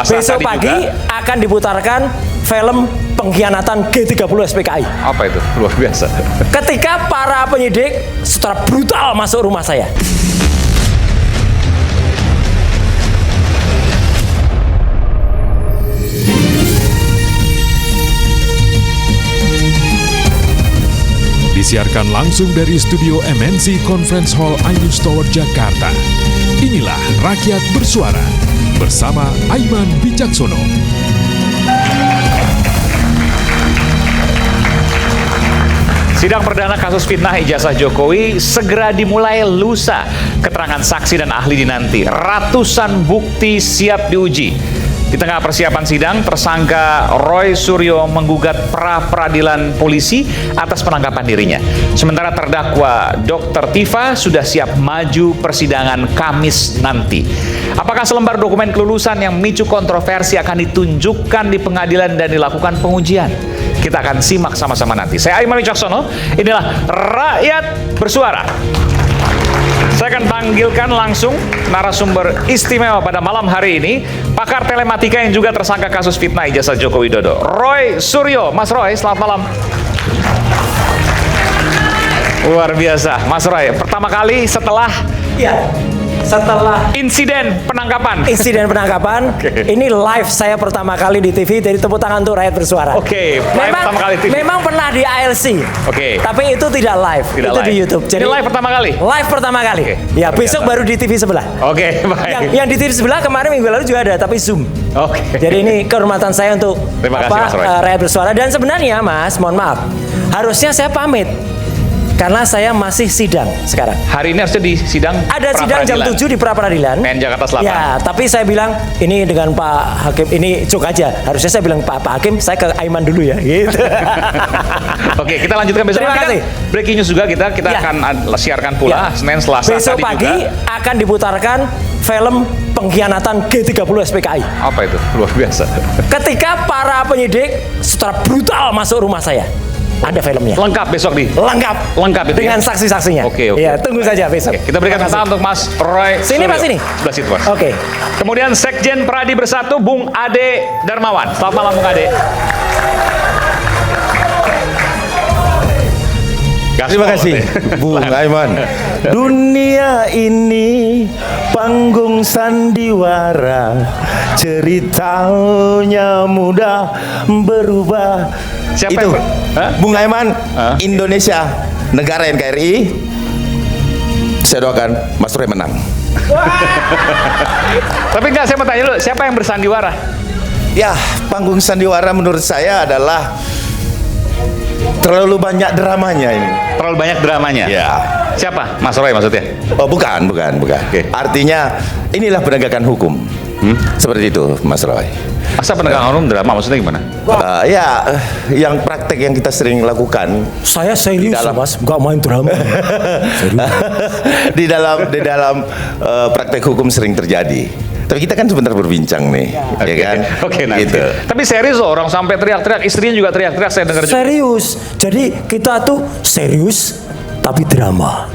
Besok pagi juga akan diputarkan film pengkhianatan G30 SPKI. Apa itu? Luar biasa. Ketika para penyidik secara brutal masuk rumah saya. Disiarkan langsung dari studio MNC Conference Hall Ainus Tower, Jakarta. Inilah Rakyat Bersuara bersama Aiman Wicaksono. Sidang perdana kasus fitnah ijazah Jokowi segera dimulai lusa. Keterangan saksi dan ahli dinanti. Ratusan bukti siap diuji. Di tengah persiapan sidang, tersangka Roy Suryo menggugat pra-peradilan polisi atas penangkapan dirinya. Sementara terdakwa Dr. Tifa sudah siap maju persidangan Kamis nanti. Apakah selembar dokumen kelulusan yang memicu kontroversi akan ditunjukkan di pengadilan dan dilakukan pengujian? Kita akan simak sama-sama nanti. Saya Aiman Wicaksono, inilah Rakyat Bersuara. Saya akan panggilkan langsung narasumber istimewa pada malam hari ini, pakar telematika yang juga tersangka kasus fitnah ijazah Joko Widodo, Roy Suryo. Mas Roy, selamat malam. Luar biasa, Mas Roy. Pertama kali setelah insiden penangkapan. Ini live saya pertama kali di TV, jadi tepuk tangan untuk Rakyat Bersuara. Oke, live pertama kali TV. Memang pernah di ALC. Oke. Tapi itu tidak live. Itu live di YouTube. Jadi ini live pertama kali. Live pertama kali. Oke, Ya, besok baru di TV sebelah. Oke, baik. Yang di TV sebelah kemarin minggu lalu juga ada, tapi Zoom. Oke. Jadi ini kehormatan saya untuk Terima kasih, Mas Roy. Rakyat Bersuara. Dan sebenarnya Mas, mohon maaf, harusnya saya pamit karena saya masih sidang sekarang. Hari ini harusnya di sidang Ada sidang jam 7 di pra-peradilan. PN Jakarta Selatan. Ya, tapi saya bilang ini dengan Pak Hakim, ini cuk aja. Harusnya saya bilang Pak Hakim, saya ke Aiman dulu ya. Gitu. Oke, kita lanjutkan besok. Terima kasih. Breaking news juga kita Ya. akan siarkan pula Senin, Selasa Besok tadi pagi juga. akan diputarkan film pengkhianatan G30 SPKI. Apa itu? Luar biasa. Ketika para penyidik secara brutal masuk rumah saya. Ada filmnya. Lengkap besok Lengkap itu dengan ya? saksi-saksinya. Oke. Ya, tunggu saja besok. Oke, kita berikan tepuk tangan untuk Mas Roy Sini, Suryo. Mas, sini. Sebelah situ, Mas. Oke. Kemudian Sekjen Pradi Bersatu Bung Ade Darmawan. Selamat malam Bung Ade. Terima kasih, Bung Aiman. Dunia ini panggung sandiwara, ceritanya mudah berubah. Siapa itu, yang Bung Aiman, Indonesia, negara NKRI. Saya doakan Mas Roy menang. Tapi enggak, saya mau tanya dulu, siapa yang bersandiwara? Ya, panggung sandiwara menurut saya adalah terlalu banyak dramanya ini. Terlalu banyak dramanya. Ya. Siapa? Mas Roy maksudnya? Oh, bukan. Oke. Artinya inilah penegakan hukum. Seperti itu, Mas Roy. Masa penegakan hukum drama maksudnya gimana? Yang praktek yang kita sering lakukan Saya serius, dalam- Mas, nggak main drama. di dalam praktek hukum sering terjadi. Tapi kita kan sebentar berbincang nih, ya kan? Oke, nanti. Gitu. Tapi serius loh, orang sampai teriak-teriak, istrinya juga teriak-teriak, saya dengar juga. Serius. Jadi kita tuh serius tapi drama.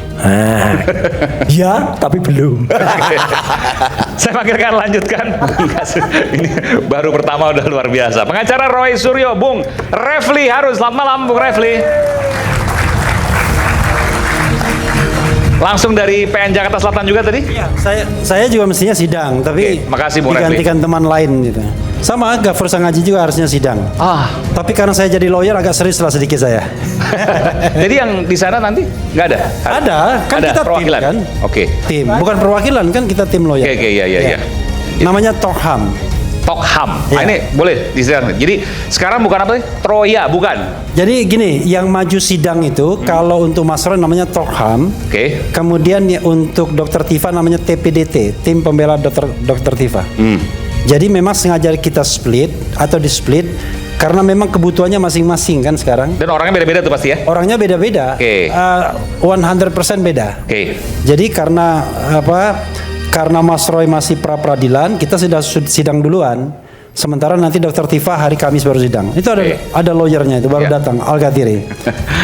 Ya, tapi belum. Saya panggilkan lanjutkan. Ini baru pertama udah luar biasa. Pengacara Roy Suryo, Bung Refli Harun. Selamat malam, Bung Refli. Langsung dari PN Jakarta Selatan juga tadi? Iya, saya juga mestinya sidang, tapi Oke, makasih, Bung Refli. digantikan teman lain gitu. Sama Gafur Sangaji juga harusnya sidang. Tapi karena saya jadi lawyer agak serius lah sedikit saya. Jadi yang di sana nanti nggak ada? Ada, kan Ada, kita perwakilan? tim kan. Oke. Tim, bukan perwakilan kan kita tim lawyer. Oke, iya. Namanya Tokham. Tokham. Ya. Ini boleh disediakan. Jadi sekarang bukan apa sih? Troya, bukan? Jadi gini, yang maju sidang itu kalau untuk Mas Roy namanya Tokham. Oke. Kemudian ya, untuk Dr. Tifa namanya TPDT, Tim Pembela Dr. Tifa. Jadi memang sengaja kita split atau di split karena memang kebutuhannya masing-masing kan sekarang. Dan orangnya beda-beda tuh pasti ya? Orangnya beda-beda. Oke. 100% beda. Oke. Jadi karena apa? Karena Mas Roy masih pra-peradilan, kita sudah sidang duluan. Sementara nanti Dr. Tifa hari Kamis baru sidang. Itu ada lawyernya itu baru Ya. datang, Al-Ghaziri.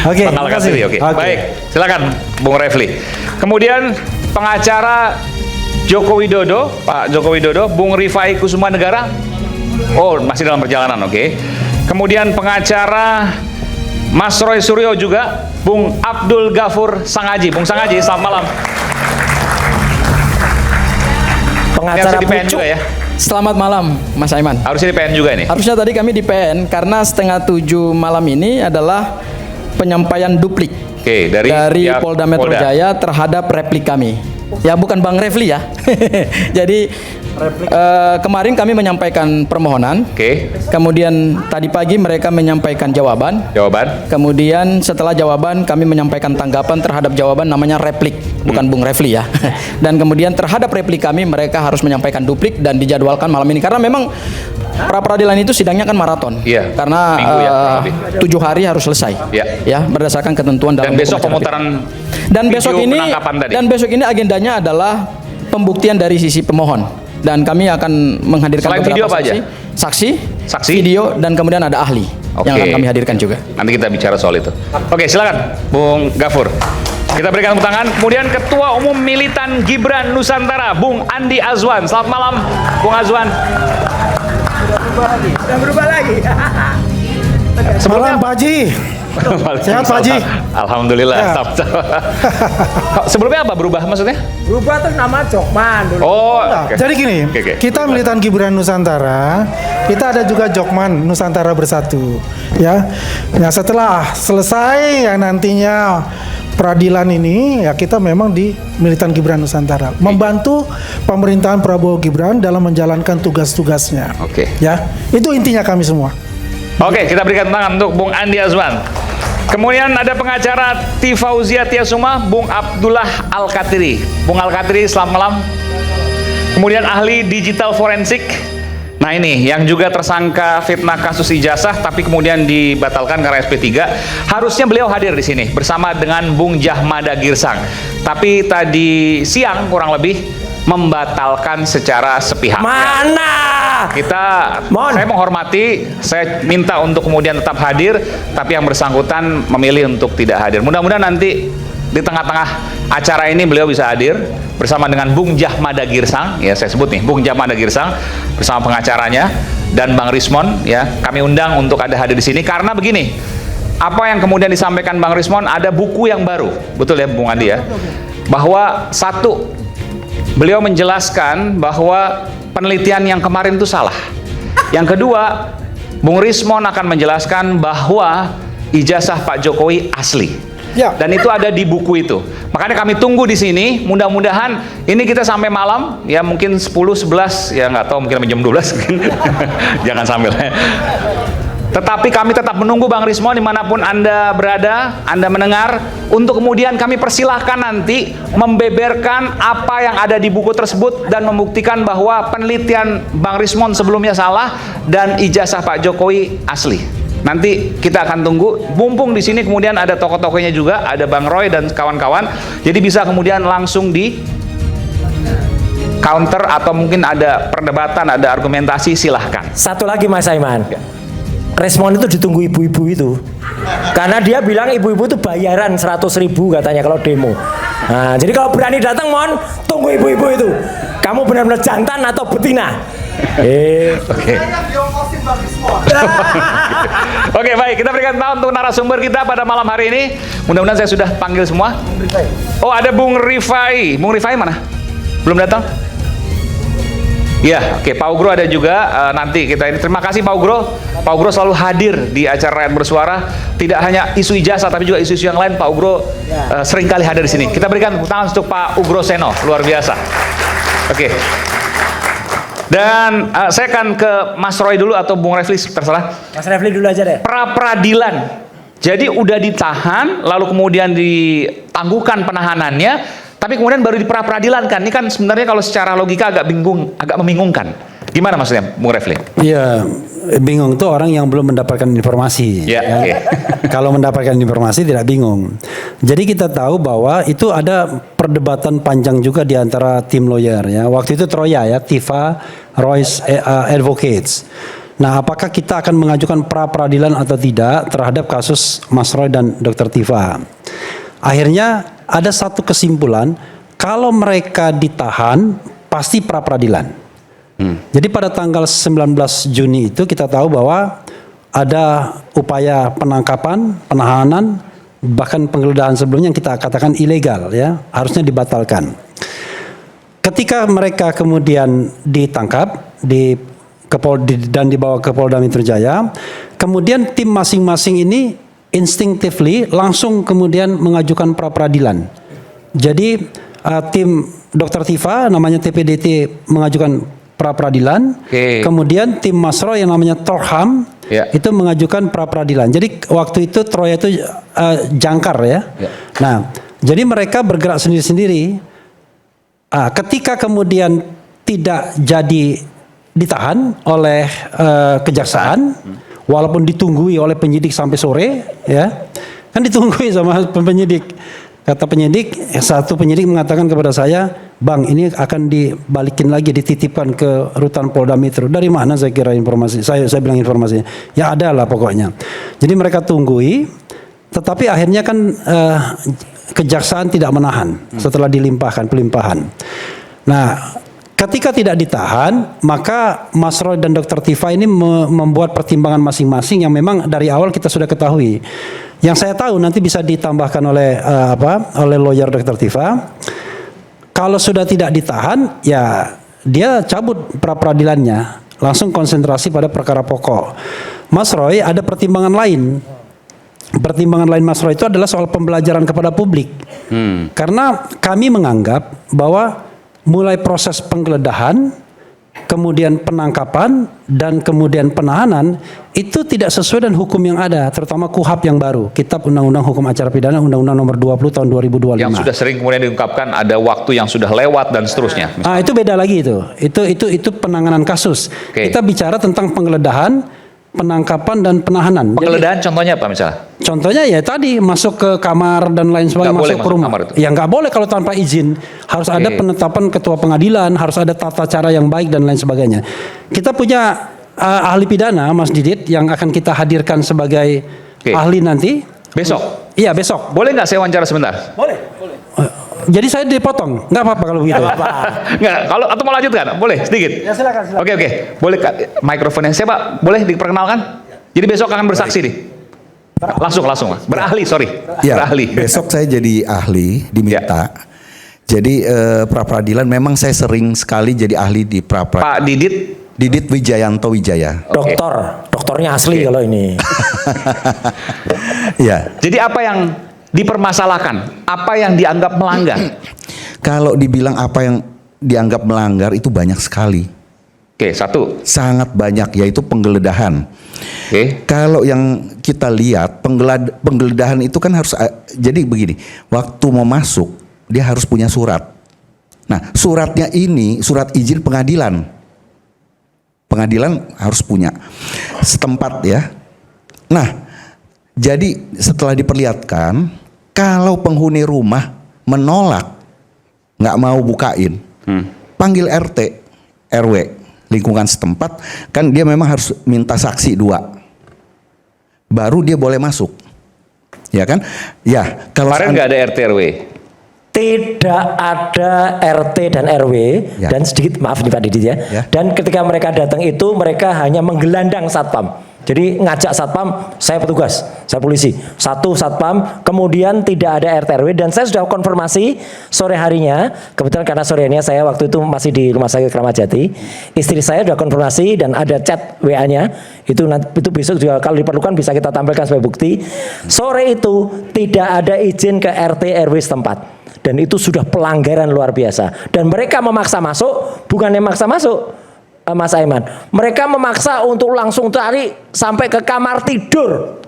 Oke. Bang Al-Ghaziri, oke. Oke. Baik, silakan Bung Refli. Kemudian pengacara Joko Widodo, Pak Joko Widodo, Bung Rifai Kusuma Negara. Oh, masih dalam perjalanan, oke. Kemudian pengacara Mas Roy Suryo juga, Bung Abdul Ghafur Sangaji. Bung Sangaji, selamat malam. Pengacara Harusnya di PN pucuk. juga ya? Selamat malam, Mas Aiman. Harusnya di PN juga ini. Harusnya tadi kami di PN karena 6:30 malam ini adalah penyampaian duplik Oke, dari pihak Polda Metro Polda. Jaya terhadap replik kami. Ya bukan Bang Refli ya. Jadi kemarin kami menyampaikan permohonan. Oke, Kemudian tadi pagi mereka menyampaikan jawaban. jawaban. Kemudian setelah jawaban kami menyampaikan tanggapan terhadap jawaban namanya replik, bukan Bung Refli ya. Dan kemudian terhadap replik kami mereka harus menyampaikan duplik dan dijadwalkan malam ini karena memang pra peradilan itu sidangnya kan maraton. Iya, Karena minggu ya, kurang lebih. 7 hari harus selesai. Iya. Ya, berdasarkan ketentuan dalam Dan besok hukum acara pemutaran pidana. Dan besok video ini penangkapan tadi. dan besok ini agendanya adalah pembuktian dari sisi pemohon. Dan kami akan menghadirkan Selain beberapa video apa aja? saksi, video, dan kemudian ada ahli yang Oke. akan kami hadirkan juga. Nanti kita bicara soal itu. Oke, silakan Bung Ghafur. Kita berikan tepuk tangan. Kemudian Ketua Umum Militan Gibran Nusantara, Bung Andi Azwan. Selamat malam, Bung Azwan. Malam Pak Haji. Sehat, Pak Haji? Alhamdulillah. Ya. Sebelumnya apa berubah maksudnya? Berubah terus nama Jokman dulu. Oh, Nah, oke. jadi gini, Oke. kita militan Gibran Nusantara, kita ada juga Jokman Nusantara Bersatu, ya. Nah, setelah selesai yang nantinya peradilan ini, ya kita memang di militan Gibran Nusantara membantu pemerintahan Prabowo Gibran dalam menjalankan tugas-tugasnya. Oke. Ya, itu intinya kami semua. Oke, kita berikan tangan untuk Bung Andi Azwan. Kemudian ada pengacara Tifauzia Tiasuma, Bung Abdullah Al-Katiri. Bung Al-Katiri, selamat malam. Kemudian ahli digital forensik. Nah ini, yang juga tersangka fitnah kasus ijazah, tapi kemudian dibatalkan karena SP3. Harusnya beliau hadir di sini bersama dengan Bung Jahmada Girsang. Tapi tadi siang kurang lebih membatalkan secara sepihak. Mana? Saya menghormati, saya minta untuk kemudian tetap hadir, tapi yang bersangkutan memilih untuk tidak hadir. Mudah-mudahan nanti di tengah-tengah acara ini beliau bisa hadir bersama dengan Bung Jahmada Girsang, ya saya sebut nih, Bung Jahmada Girsang bersama pengacaranya dan Bang Rismon, ya kami undang untuk ada hadir di sini karena begini. Apa yang kemudian disampaikan Bang Rismon, ada buku yang baru, betul ya Bung Andi ya, bahwa satu, beliau menjelaskan bahwa penelitian yang kemarin itu salah. Yang kedua, Bung Rismon akan menjelaskan bahwa ijazah Pak Jokowi asli. Ya. Dan itu ada di buku itu. Makanya kami tunggu di sini. Mudah-mudahan ini kita sampai malam, ya mungkin 10, 11, ya nggak tahu mungkin sampai jam 12. Jangan sambil. Tetapi kami tetap menunggu Bang Rismon dimanapun Anda berada, Anda mendengar, untuk kemudian kami persilahkan nanti membeberkan apa yang ada di buku tersebut dan membuktikan bahwa penelitian Bang Rismon sebelumnya salah dan ijazah Pak Jokowi asli. Nanti kita akan tunggu. Mumpung di sini kemudian ada tokoh-tokohnya juga, ada Bang Roy dan kawan-kawan. Jadi bisa kemudian langsung di counter atau mungkin ada perdebatan, ada argumentasi, silahkan. Satu lagi Mas Aiman. Respon itu ditunggu ibu-ibu itu. Karena dia bilang ibu-ibu itu bayaran 100.000 katanya kalau demo. Nah, jadi kalau berani datang mohon tunggu ibu-ibu itu. Kamu benar-benar jantan atau betina? Oke. Oke, baik, kita berikan tahu untuk narasumber kita pada malam hari ini. Mudah-mudahan saya sudah panggil semua. Oh, ada Bung Rifai. Bung Rifai mana? Belum datang? Ya, oke, Pak Ugro ada juga. Nanti kita ini terima kasih Pak Ugro. Pak Ugro selalu hadir di acara Rakyat Bersuara. Tidak hanya isu ijazah, tapi juga isu-isu yang lain. Pak Ugro seringkali hadir di sini. Kita berikan tepuk tangan untuk Pak Ugro Seno, luar biasa. Oke. Dan saya akan ke Mas Roy dulu atau Bung Refli, terserah. Mas Refli dulu aja deh. Pra peradilan. Jadi udah ditahan, lalu kemudian ditangguhkan penahanannya. Tapi kemudian baru di pra peradilan kan, ini kan sebenarnya kalau secara logika agak bingung, agak membingungkan. Gimana maksudnya, Bung Refli? Iya, bingung tuh orang yang belum mendapatkan informasi. Ya, oke. Kalau mendapatkan informasi tidak bingung. Jadi kita tahu bahwa itu ada perdebatan panjang juga di antara tim lawyer ya. Waktu itu Troya ya, Tifa Royce Advocates. Nah, apakah kita akan mengajukan pra peradilan atau tidak terhadap kasus Mas Roy dan Dr. Tifa? Akhirnya ada satu kesimpulan, kalau mereka ditahan pasti pra peradilan. Jadi pada tanggal 19 Juni itu kita tahu bahwa ada upaya penangkapan, penahanan, bahkan penggeledahan sebelumnya yang kita katakan ilegal ya, harusnya dibatalkan. Ketika mereka kemudian ditangkap dan dibawa ke Polda Metro Jaya, kemudian tim masing-masing ini instinctively langsung kemudian mengajukan pra peradilan. Jadi tim Dr. Tifa namanya TPDT mengajukan pra peradilan, kemudian tim Masroy yang namanya Torham itu mengajukan pra peradilan. Jadi waktu itu Troya itu jangkar ya. Nah, jadi mereka bergerak sendiri-sendiri. Ketika kemudian tidak jadi ditahan oleh kejaksaan, walaupun ditunggui oleh penyidik sampai sore, ya kan ditunggui sama penyidik. Kata penyidik, satu penyidik mengatakan kepada saya, Bang, ini akan dibalikin lagi, dititipkan ke rutan Polda Metro. Dari mana saya kira informasi? Saya bilang informasinya. Ya ada lah pokoknya. Jadi mereka tunggui, tetapi akhirnya kan kejaksaan tidak menahan setelah dilimpahkan pelimpahan. Nah, ketika tidak ditahan, maka Mas Roy dan Dr. Tifa ini membuat pertimbangan masing-masing yang memang dari awal kita sudah ketahui. Yang saya tahu nanti bisa ditambahkan oleh oleh lawyer Dr. Tifa. Kalau sudah tidak ditahan, ya dia cabut pra peradilannya, langsung konsentrasi pada perkara pokok. Mas Roy ada pertimbangan lain. Pertimbangan lain Mas Roy itu adalah soal pembelajaran kepada publik. Karena kami menganggap bahwa mulai proses penggeledahan, kemudian penangkapan, dan kemudian penahanan itu tidak sesuai dengan hukum yang ada, terutama KUHP yang baru, Kitab Undang-Undang Hukum Acara Pidana Undang-Undang Nomor 20 Tahun 2025. Yang sudah sering kemudian diungkapkan ada waktu yang sudah lewat dan seterusnya. Itu beda lagi itu. Itu penanganan kasus. Kita bicara tentang penggeledahan, penangkapan dan penahanan. Penggeledahan contohnya apa misalnya? Contohnya ya tadi masuk ke kamar dan lain sebagainya, masuk ke rumah. Ya nggak boleh kalau tanpa izin. Harus ada penetapan ketua pengadilan, harus ada tata cara yang baik dan lain sebagainya. Kita punya ahli pidana, Mas Didit, yang akan kita hadirkan sebagai ahli nanti. Besok? Iya besok. Boleh nggak saya wawancara sebentar? Boleh. Jadi saya dipotong, nggak apa-apa kalau begitu. Nggak, kalau atau mau lanjutkan? Boleh sedikit. Ya silakan. Oke. Boleh mikrofonnya saya Pak? Boleh diperkenalkan? Jadi besok akan bersaksi nih. Langsung berahli, sorry. Ya, berahli. besok saya jadi ahli diminta. Jadi pra peradilan memang saya sering sekali jadi ahli di pra peradilan. Pak Didit Wijayanto Wijaya. Doktornya asli kalau ini. Ya. Jadi apa yang dipermasalahkan? Apa yang dianggap melanggar? Kalau dibilang apa yang dianggap melanggar itu banyak sekali. Satu. Sangat banyak, yaitu penggeledahan. Kalau yang kita lihat penggeledahan itu kan harus jadi begini. Waktu mau masuk dia harus punya surat. Nah, suratnya ini surat izin pengadilan. Pengadilan harus punya setempat ya. Nah, jadi setelah diperlihatkan, kalau penghuni rumah menolak, nggak mau bukain, panggil RT, RW, lingkungan setempat, kan dia memang harus minta saksi 2, baru dia boleh masuk, ya kan? Ya, kalau kemarin nggak ada RT RW. Tidak ada RT dan RW dan sedikit maaf nih Pak Didit ya. Dan ketika mereka datang itu mereka hanya menggelandang satpam. Jadi ngajak satpam, saya petugas, saya polisi. Satu satpam, kemudian tidak ada RT RW dan saya sudah konfirmasi sore harinya. Kebetulan karena sore harinya saya waktu itu masih di Rumah Sakit Kramat Jati. Istri saya sudah konfirmasi dan ada chat WA-nya. Itu besok juga kalau diperlukan bisa kita tampilkan sebagai bukti. Sore itu tidak ada izin ke RT RW setempat. Dan itu sudah pelanggaran luar biasa. Dan mereka memaksa masuk, bukannya maksa masuk, Mas Aiman. Mereka memaksa untuk langsung cari sampai ke kamar tidur.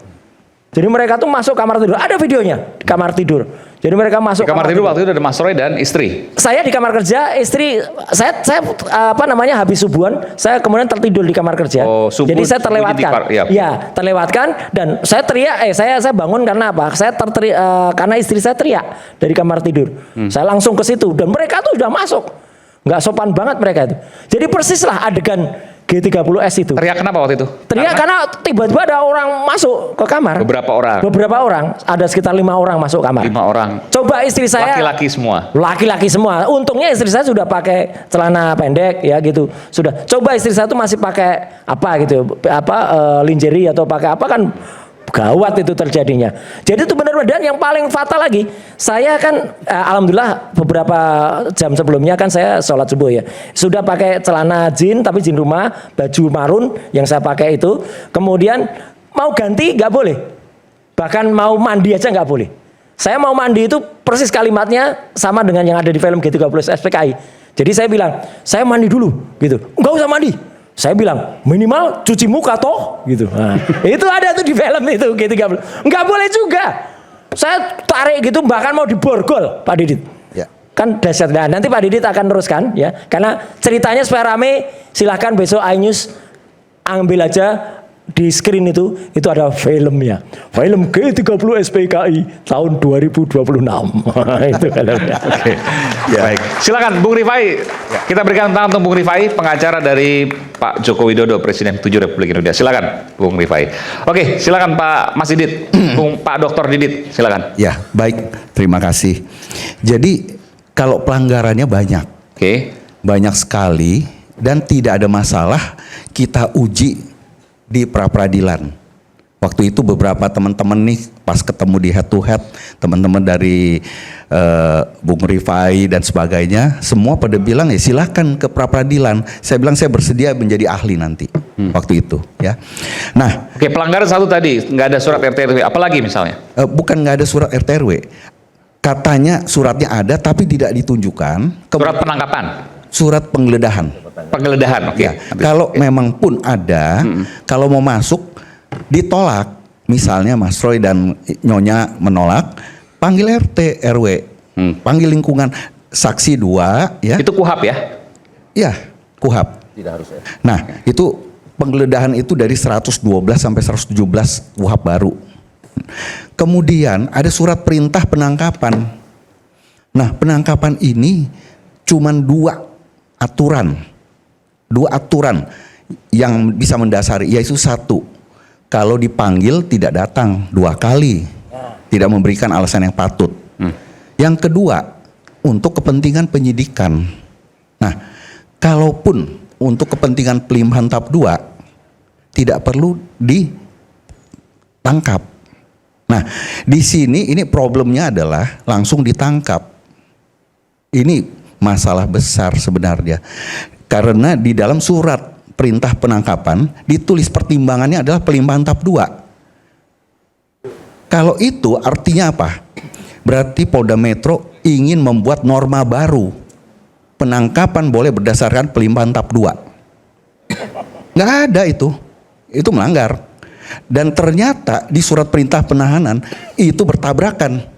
Jadi mereka tuh masuk kamar tidur. Ada videonya di kamar tidur. Jadi mereka masuk di kamar tidur waktu itu ada Mas Roy dan istri. Saya di kamar kerja, istri saya habis subuhan, saya kemudian tertidur di kamar kerja. Jadi saya terlewatkan. Terlewatkan dan saya teriak, saya bangun karena apa? Saya karena istri saya teriak dari kamar tidur. Saya langsung ke situ dan mereka tuh sudah masuk. Nggak sopan banget mereka itu. Jadi persislah adegan G30S itu. Teriak kenapa waktu itu? Teriak karena tiba-tiba ada orang masuk ke kamar. Beberapa orang. Beberapa orang, ada sekitar 5 orang masuk kamar. 5 orang. Coba istri saya. Laki-laki semua. Laki-laki semua. Untungnya istri saya sudah pakai celana pendek ya gitu. Sudah. Coba istri saya tuh masih pakai apa gitu, lingerie atau pakai apa kan gawat itu terjadinya. Jadi itu benar-benar. Dan yang paling fatal lagi, saya kan alhamdulillah beberapa jam sebelumnya kan saya sholat subuh ya, sudah pakai celana jin tapi jin rumah, baju marun yang saya pakai itu, kemudian mau ganti nggak boleh, bahkan mau mandi aja nggak boleh. Saya mau mandi itu persis kalimatnya sama dengan yang ada di film G30 SPKI. Jadi saya bilang, saya mandi dulu gitu, nggak usah mandi. Saya bilang minimal cuci muka toh gitu. Nah, itu ada tuh di film itu G30. Nggak boleh juga. Saya tarik gitu bahkan mau diborgol Pak Didit. Ya. Kan dahsyat. Nah, nanti Pak Didit akan teruskan ya. Karena ceritanya supaya rame, silahkan besok iNews ambil aja di screen itu ada filmnya. Film G30 SPKI tahun 2026. Itu filmnya. Oke. Ya. Baik. Silakan Bung Rifai. Kita berikan tangan untuk Bung Rifai, pengacara dari Pak Joko Widodo, Presiden ke-7 Republik Indonesia. Silakan Bung Rifai. Oke, silakan Pak Mas Didit, Pak Dr. Didit, silakan. Ya, baik. Terima kasih. Jadi kalau pelanggarannya banyak. Oke. Banyak sekali dan tidak ada masalah kita uji di pra-peradilan. Waktu itu beberapa teman-teman nih pas ketemu di head to head, teman-teman dari Bung Rifai dan sebagainya, semua pada bilang ya silahkan ke pra-peradilan. Saya bilang saya bersedia menjadi ahli nanti waktu itu ya. Nah, oke, pelanggaran satu tadi nggak ada surat RT/RW, apalagi misalnya? Bukan nggak ada surat RT/RW, katanya suratnya ada tapi tidak ditunjukkan. Surat penangkapan? Surat penggeledahan. Penggeledahan, oke. Ya, kalau memang pun ada, kalau mau masuk ditolak, misalnya Mas Roy dan Nyonya menolak, panggil RT RW, panggil lingkungan, saksi 2, ya. Itu KUHAP ya? Ya, KUHAP. Tidak harus ya. Nah, itu penggeledahan itu dari 112 sampai 117 KUHAP baru. Kemudian ada surat perintah penangkapan. Nah, penangkapan ini cuman 2 aturan yang bisa mendasari, yaitu 1, kalau dipanggil tidak datang 2 kali, tidak memberikan alasan yang patut. Yang kedua, untuk kepentingan penyidikan. Nah, kalaupun untuk kepentingan pelimpahan tahap 2 tidak perlu ditangkap. Nah, di sini ini problemnya adalah langsung ditangkap. Ini masalah besar sebenarnya, karena di dalam surat perintah penangkapan ditulis pertimbangannya adalah pelimpahan tahap 2. Kalau itu artinya apa? Berarti Polda Metro ingin membuat norma baru, penangkapan boleh berdasarkan pelimpahan tahap 2. Nggak ada itu melanggar. Dan ternyata di surat perintah penahanan itu bertabrakan.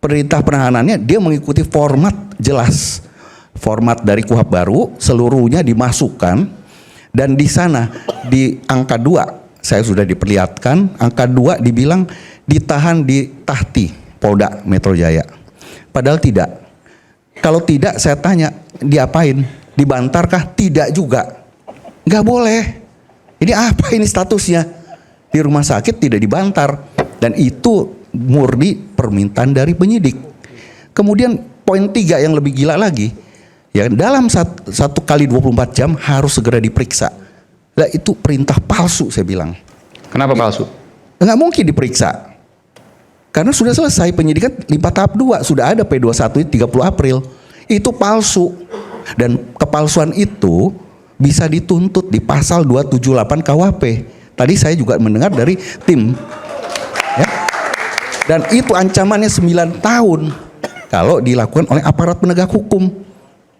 Perintah penahanannya dia mengikuti format jelas, format dari KUHAP baru, seluruhnya dimasukkan, dan di sana di angka 2 saya sudah diperlihatkan, angka 2 dibilang ditahan di Tahti Polda Metro Jaya, padahal tidak. Kalau tidak saya tanya diapain, dibantarkah? Tidak juga, nggak boleh. Ini apa ini statusnya? Di rumah sakit tidak dibantar, dan itu murni permintaan dari penyidik. Kemudian poin 3 yang lebih gila lagi, ya, dalam satu kali 24 jam harus segera diperiksa. Lah itu perintah palsu saya bilang. Kenapa palsu? Nggak mungkin diperiksa, karena sudah selesai penyidikan limpah tahap 2, sudah ada P21 30 April. Itu palsu, dan kepalsuan itu bisa dituntut di pasal 278 KUHP. Tadi saya juga mendengar dari tim, ya. Dan itu ancamannya 9 tahun kalau dilakukan oleh aparat penegak hukum.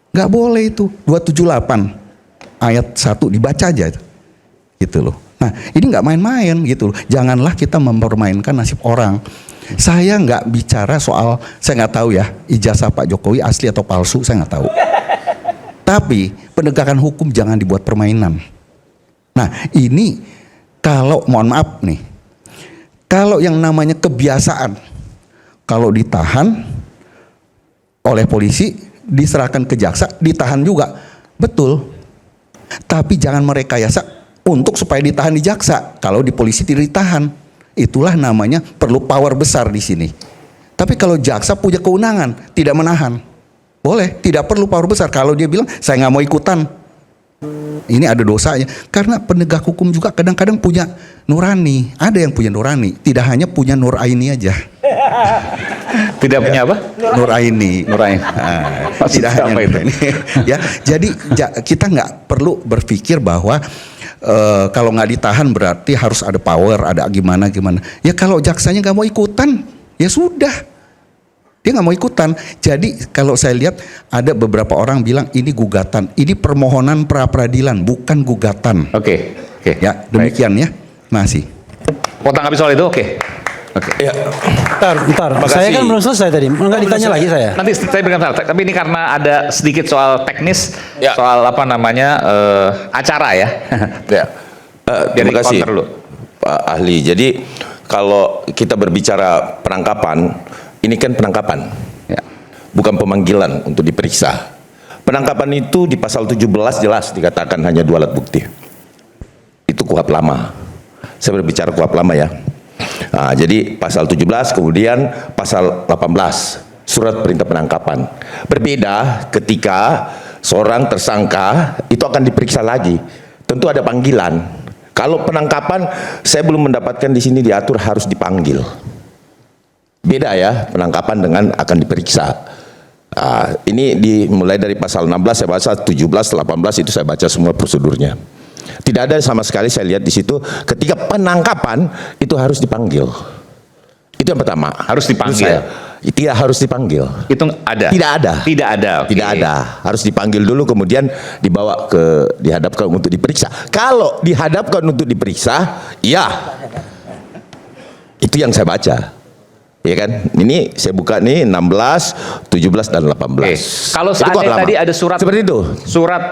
Nggak boleh itu. 278 ayat 1 dibaca aja gitu loh. Nah, ini nggak main-main gitu loh. Janganlah kita mempermainkan nasib orang. Saya nggak bicara soal, saya nggak tahu ya ijazah Pak Jokowi asli atau palsu, saya nggak tahu. Tapi penegakan hukum jangan dibuat permainan. Nah, ini kalau mohon maaf nih, kalau yang namanya kebiasaan, kalau ditahan oleh polisi, diserahkan ke jaksa, ditahan juga, betul. Tapi jangan merekayasa untuk supaya ditahan di jaksa. Kalau di polisi tidak ditahan, itulah namanya perlu power besar di sini. Tapi kalau jaksa punya kewenangan tidak menahan, boleh, tidak perlu power besar. Kalau dia bilang saya nggak mau ikutan, ini ada dosanya. Karena penegak hukum juga kadang-kadang punya nurani. Ada yang punya nurani, tidak hanya punya nur aini aja. Tidak punya apa? Nur aini. Nur aini. Tidak hanya apa itu? nur aini. Ya, jadi kita nggak perlu berpikir bahwa kalau nggak ditahan berarti harus ada power, ada gimana. Ya kalau jaksanya nggak mau ikutan, ya sudah. Dia nggak mau ikutan. Jadi kalau saya lihat ada beberapa orang bilang ini gugatan, ini permohonan pra peradilan, bukan gugatan. Oke. Ya demikian ya. Masih. Mau tanggapi soal itu? Oke. Ya, Ntar. Saya kan belum selesai tadi. Enggak ditanya lagi saya. Nanti saya berikan saran. Tapi ini karena ada sedikit soal teknis, Ya. soal apa namanya acara ya. ya. Biar Terima kasih di-counter dulu. Pak Ahli. Jadi kalau kita berbicara penangkapan, ini kan penangkapan, Ya. bukan pemanggilan untuk diperiksa. Penangkapan itu di pasal 17 jelas dikatakan hanya 2 alat bukti. Itu KUHP lama. Saya berbicara KUHP lama ya. Nah, jadi pasal 17 kemudian pasal 18 surat perintah penangkapan. Berbeda ketika seorang tersangka itu akan diperiksa lagi. Tentu ada panggilan. Kalau penangkapan saya belum mendapatkan di sini diatur harus dipanggil. Beda ya penangkapan dengan akan diperiksa. Ini dimulai dari pasal 16 saya baca, 17, 18 itu saya baca semua prosedurnya. Tidak ada sama sekali saya lihat di situ ketika penangkapan itu harus dipanggil. Itu yang pertama. Harus dipanggil. Tidak harus dipanggil. Itu ada? Tidak ada. Tidak ada. Oke. Tidak ada. Harus dipanggil dulu kemudian dihadapkan untuk diperiksa. Kalau dihadapkan untuk diperiksa, ya. Itu yang saya baca. Ya kan? Ini saya buka nih 16, 17 dan 18. Oke. Kalau Itu seandainya lama. tadi ada surat seperti itu. Surat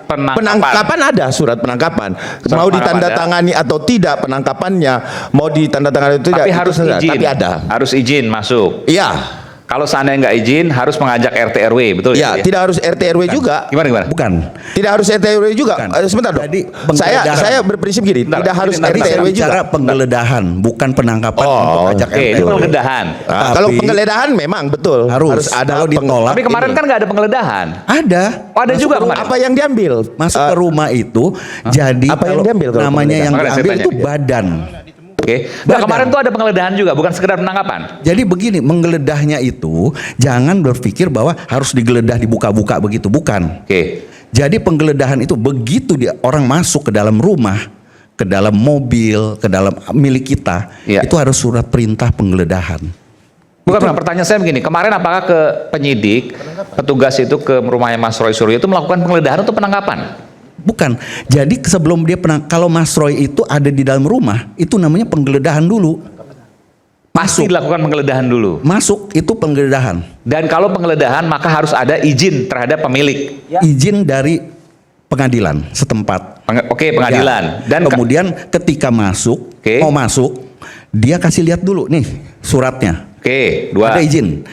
penangkapan. Penangkapan ada surat penangkapan. Surat Mau penangkapan ditandatangani atau tidak penangkapannya, mau ditandatangani atau tidak, Tapi itu harus terserah. izin. Tapi ada. Harus izin masuk. Iya. Kalau seandainya nggak izin, harus mengajak RT RW, betul Ya, ya? tidak harus RT RW juga. Gimana? Bukan. Tidak harus RT RW juga. Bukan. Sebentar dong. Jadi, Saya penggeledahan. berprinsip gini, Bentar, tidak harus bentar, RT bentar. RW juga. Bicara penggeledahan, bukan penangkapan Oh, untuk ajak Oke, RT. itu penggeledahan. Kalau Tapi- penggeledahan memang betul Harus. ada Kalau ditolak, Tapi kemarin kan nggak ada penggeledahan. Ada. Oh, ada juga kemarin. apa yang diambil? Masuk ke rumah itu, jadi Apa yang kalau diambil kalau namanya yang penggeledahan? diambil Makanya itu saya badan. Oke. Nah, kemarin tuh ada penggeledahan juga, bukan sekedar penangkapan. Jadi begini, menggeledahnya itu jangan berpikir bahwa harus digeledah dibuka-buka begitu, bukan. Oke. Jadi penggeledahan itu begitu dia orang masuk ke dalam rumah, ke dalam mobil, ke dalam milik kita, Iya. itu harus surat perintah penggeledahan. Bukan, pertanyaan saya begini, kemarin apakah ke penyidik, petugas itu ke rumahnya Mas Roy Suryo itu melakukan penggeledahan atau penangkapan? Bukan. Jadi sebelum dia kalau Mas Roy itu ada di dalam rumah, itu namanya penggeledahan dulu. Pasti dilakukan penggeledahan dulu. Masuk itu penggeledahan. Dan kalau penggeledahan maka harus ada izin terhadap pemilik. Izin dari pengadilan setempat. Oke, pengadilan. Ya. Dan kemudian ketika masuk, Oke. mau masuk, dia kasih lihat dulu nih suratnya. Oke, 2. Ada izin.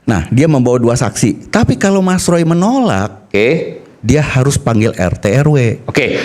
Nah, dia membawa 2 saksi. Tapi kalau Mas Roy menolak, Oke. dia harus panggil RT RW. Oke,